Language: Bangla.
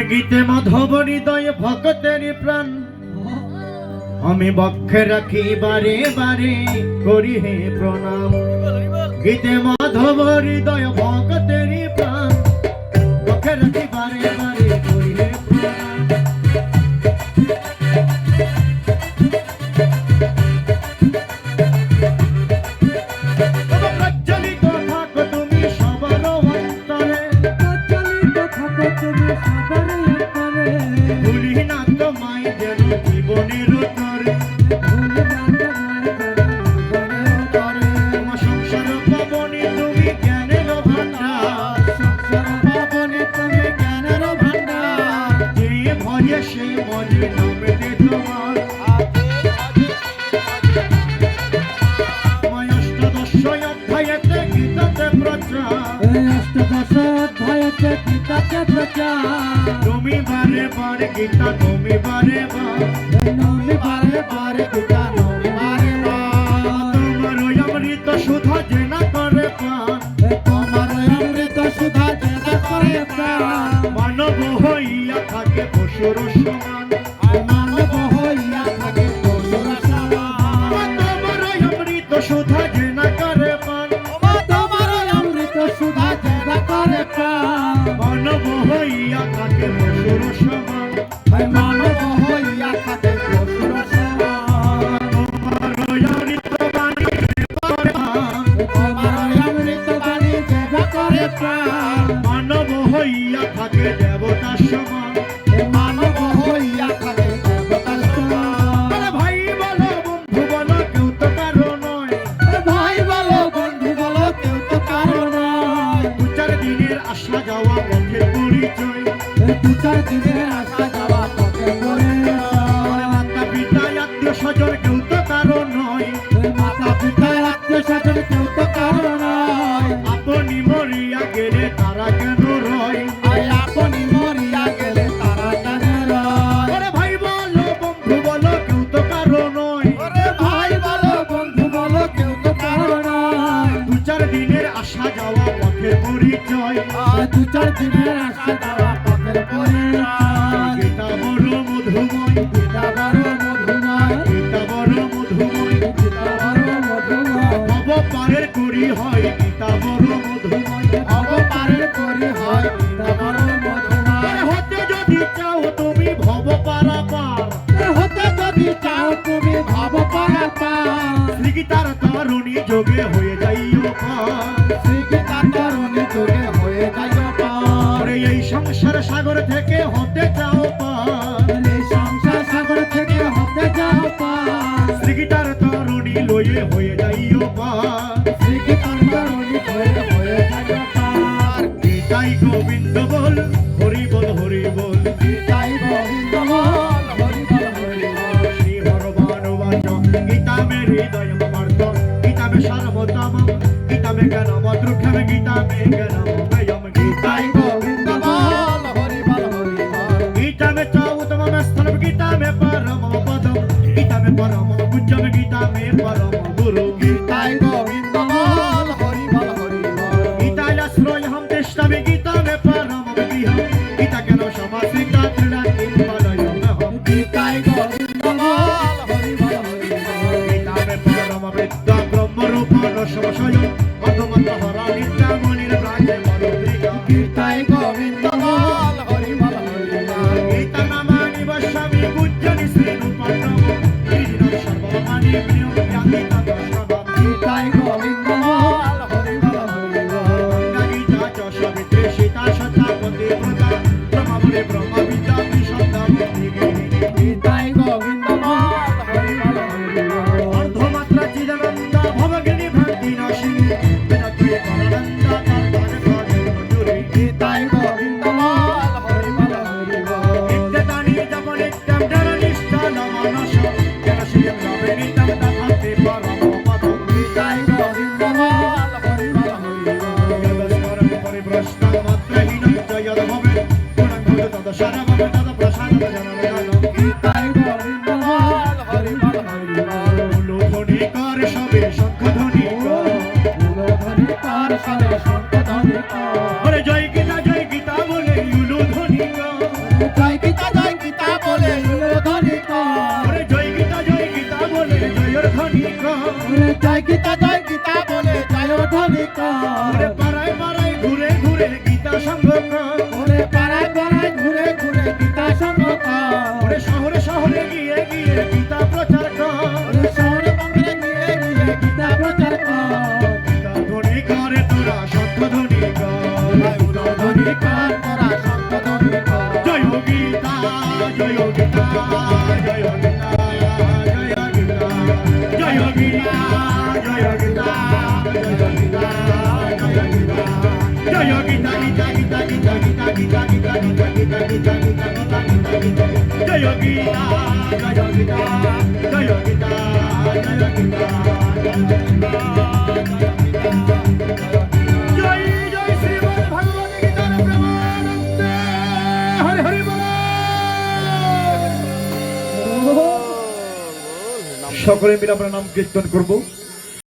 আমি গীতে মাধব হৃদয় ভক্তের প্রাণ আমি বক্ষে রাখি বারে বারে করি হে প্রণাম। গীতে মাধব হৃদয় ভক্তের প্রাণ বক্ষে রাখি বারে বারে করি হে প্রণাম। প্রজ্বলিত থাকো তুমি সবার অন্তরে, ভুলি না তোমায় যেন জীবনের তরে। তোমার সংসার পাবনি তুমি জ্ঞানের ভান্ডার, যে ভয়ে সে মনে নামেতে তোমার। অষ্টাদশ অধ্যায়েতে গীতাতে প্রচার, তুমি বারে বারে গীতা তুমি বারে বারে গীতা তুমি বারে তোমার ওই অমৃত সুধা যে না করে পান, তোমার ওই অমৃত সুধা যে না করে পান। মানব হইয়া থাকে পশুর সমান, মানব হইয়া থাকে পশুর সমান। তোমার ওই অমৃত সুধা যে না করে পান, তোমার ওই অমৃত সুধা যে না করে পান। মানব হইয়া থাকে পশুর সমান, মানব হইয়া থাকে পশুর সমান। তোমার ওই অমৃত বাণী করে পান, তোমার ওই অমৃত বাণী যে না করে প্রাণ। মানব হইয়া থাকে দেবতার সমান, মানব হইয়া থাকে দেবতার সমান। আরে ভাই বলো বন্ধু বলো কেউ তো কারো নয়, ভাই বলো বন্ধু বলো কেউ তো কারো নয়। দু চার দিনের আসা যাওয়া পথের পরিচয়, দু চার দিনের আসা যাওয়া পথের পরিচয়। মাতা পিতা আত্মীয় স্বজন কেউ তো কারো নয়, মাতা পিতা আত্মীয় স্বজন কেউ তো কারো নয়। আপনি মরিয়া গেলে তারা কেন রয়, আপনি মরিয়া গেলে তারা কেন রয়। ওরে ভাই বলো বন্ধু বলো কেউ তো কারো নয়, ওরে ভাই বলো বন্ধু বলো কেউ তো কারো নয়। দু চার দিনের আসা যাওয়া পথের পরিচয়, দু চার দিনের আসা যাওয়া পথের পরিচয়। গীতা বড় মধুময়, গীতা বড় মধুময়, গীতা বড় মধুময়, গীতা বড় মধুময়। ভব পারের করি হয় গীতা বড় মধুময়, ভব পারের করি হয় গীতা বড় মধুময়। হতে যদি চাও তুমি ভব পারাপার, হতে যদি চাও তুমি ভব পারাপার। শ্রী গীতার তরুণী যোগে হয়ে যাইও পার, শ্রী গীতার তরুণী যোগে হয়ে যাইও পার। এই সংসার সাগর থেকে হতে চাও পার, এই সংসার সাগর থেকে হতে চাও পার। শ্রী গীতার তরুণী লয়ে হয়ে যাইও পার, শ্রী গীতার তরুণী লয়ে হয়ে যাইও পার। গীতাই গোবিন্দ বল হরি বল হরি বল, গীতাই গোবিন্দ বল হরি বল হরি বল। শ্রী ভগবান বাচ গীতা মে হৃদয় মর্ত, গীতা মে সর্বতম, গীতা মে জ্ঞানম দ্রুক্ষম, গীতা মে জ্ঞানময়ম। গীতাই গোবিন্দ বল হরি বল হরি বল। গীতা মে চৌতম স্থলম, গীতা মে পরম পদম, গীতা মে পরম পূজ্যম, গীতা মে পরম গুরু। গীতাই গোবিন্দ বল হরি বল হরি বল। গীতায় আশ্রয় হম তিষ্ঠামি, গীতা মে পরম বিহম, গীতা জ্ঞান সমাশ্রিতা ত্রিণাতি বলয়ম হম। গীতাই গোবিন্দ বল হরি বল হরি বল। গীতা মে পরম বিদ্যা ব্রহ্ম রূপ সংশয়, অধমত হরা নিত্যা মনির ব্রাজে মনোদ্রিগ। গীতাই গোবিন্দ বল হরি বল হরি বল। গীতা নামানি বৈষ্ণবী পূজ্যনি শ্রীরূপম, গিরিধর সর্বমানি প্রিয় জ্ঞানিতা দর্শনম। গীতাই গোবিন্দ বল হরি বল হরি বল। গীতা চ সবিত্রে সীতা সতা পতিব্রতা, ব্রহ্মবলে ব্রহ্মবিদ্যা বিশব্দা বুদ্ধিগিনী। গীতাই গোবিন্দ বল হরি বল হরি বল। অর্ধমাত্রা চিদানন্দ ভবগিনী ভক্তি নাশিনী, বেদাত্রী পরানন্দ তার মঞ্জুরি। গীতাই গোবিন্দ বল হরি বল হরি বল। নিত্যদানি জপ নিত্যম নিষ্ঠা নমনস, জ্ঞানশীলম নবেনিতম তথাপি পরম পদম। গীতাই গোবিন্দ বল হরি বল হরি বল। যদস্মরণ পরিভ্রষ্ট মাত্রহীনম চ যদ ভবে, গুণং ভূত তদ সারভবে তদ প্রসাদম জনগণ। গীতাই গোবিন্দ বল হরি বল হরি বল। উলুধ্বনি কর সবে শঙ্খধ্বনি কর, উলুধ্বনি কর সবে শঙ্খধ্বনি কর। জয় গীতা বলে উলুধ্বনি কর, জয় গীতা বলে ধ্বনি কর ওরে জয় গীতা বলে জয়ের ধ্বনি কর ওরে জয় গীতা বলে জয় ধ্বনি কর ওরে পাড়ায় পাড়ায় ঘুরে ঘুরে গীতা সঙ্গ কর ওরে পাড়ায় পাড়ায় ঘুরে ঘুরে গীতা সঙ্গ কর ওরে শহরে শহরে গিয়ে গিয়ে গীতা প্রচার কর ওরে শহরে বন্দরে গিয়ে গিয়ে গীতা প্রচার কর গীতা ধ্বনি করে তোরা সত্য ধ্বনি কর ধ্বনি কর তোরা সত্য ধ্বনি কর জয় গীতা জয় গীতা জয় গীতা জয় গীতা জয় গীতা জয় গীতা জয় গীতা জয় গীতা গীতা গীতা গীতা গীতা গীতা গীতা গীতা গীতা গীতা গীতা জয় গীতা জয় গীতা জয় গীতা জয় জয় শ্রীমদ্ ভগবদ গীতার প্রেমানন্দে হরি হরি বল। সকলে মিলে আমরা নাম কীর্তন করবো।